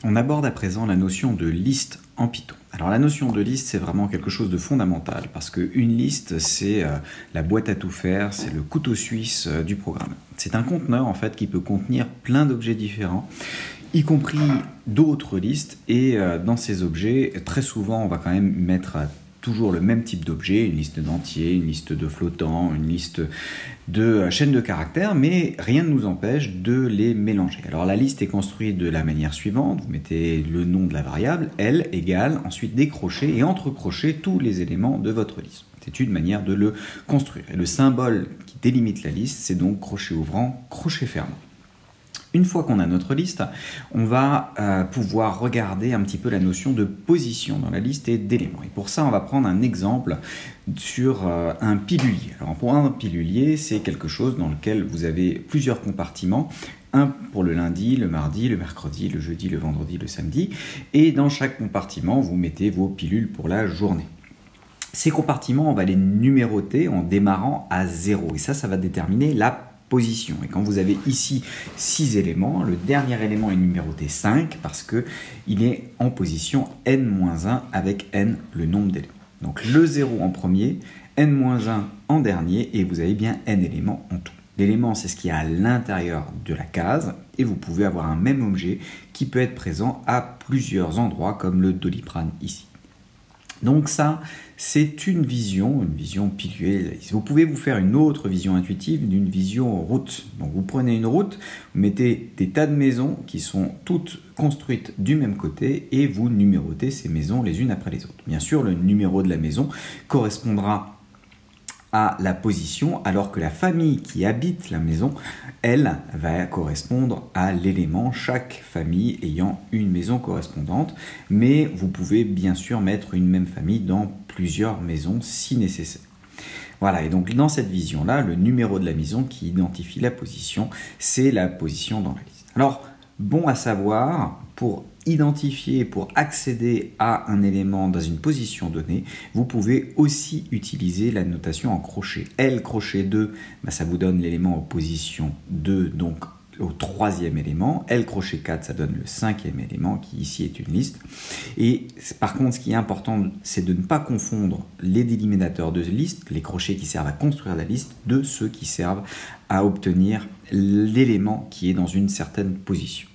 On aborde à présent la notion de liste en Python. Alors la notion de liste, c'est vraiment quelque chose de fondamental parce qu'une liste, c'est la boîte à tout faire, c'est le couteau suisse du programme. C'est un conteneur en fait qui peut contenir plein d'objets différents, y compris d'autres listes, et dans ces objets, très souvent, on va quand même mettre toujours le même type d'objet, une liste d'entiers, une liste de flottants, une liste de chaînes de caractères, mais rien ne nous empêche de les mélanger. Alors la liste est construite de la manière suivante, vous mettez le nom de la variable, L égale, ensuite des crochets, et entre crochets tous les éléments de votre liste. C'est une manière de le construire. Et le symbole qui délimite la liste, c'est donc crochet ouvrant, crochet fermant. Une fois qu'on a notre liste, on va pouvoir regarder un petit peu la notion de position dans la liste et d'éléments. Et pour ça, on va prendre un exemple sur un pilulier. Alors pour un pilulier, c'est quelque chose dans lequel vous avez plusieurs compartiments. Un pour le lundi, le mardi, le mercredi, le jeudi, le vendredi, le samedi. Et dans chaque compartiment, vous mettez vos pilules pour la journée. Ces compartiments, on va les numéroter en démarrant à 0. Et ça va déterminer la position. Et quand vous avez ici 6 éléments, le dernier élément est numéroté 5 parce qu'il est en position n-1 avec n le nombre d'éléments. Donc le 0 en premier, n-1 en dernier, et vous avez bien n éléments en tout. L'élément, c'est ce qui est à l'intérieur de la case, et vous pouvez avoir un même objet qui peut être présent à plusieurs endroits, comme le Doliprane ici. Donc ça, c'est une vision pilulier. Vous pouvez vous faire une autre vision intuitive d'une vision route. Donc vous prenez une route, vous mettez des tas de maisons qui sont toutes construites du même côté et vous numérotez ces maisons les unes après les autres. Bien sûr, le numéro de la maison correspondra à la position, alors que la famille qui habite la maison, elle, va correspondre à l'élément, chaque famille ayant une maison correspondante, mais vous pouvez bien sûr mettre une même famille dans plusieurs maisons si nécessaire. Voilà, et donc dans cette vision-là, le numéro de la maison qui identifie la position, c'est la position dans la liste. Alors, bon à savoir, pour identifier, pour accéder à un élément dans une position donnée, vous pouvez aussi utiliser la notation en crochet. L crochet 2, ça vous donne l'élément en position 2, donc au troisième élément. L crochet 4, ça donne le cinquième élément, qui ici est une liste. Et par contre, ce qui est important, c'est de ne pas confondre les délimiteurs de liste, les crochets qui servent à construire la liste, de ceux qui servent à obtenir l'élément qui est dans une certaine position.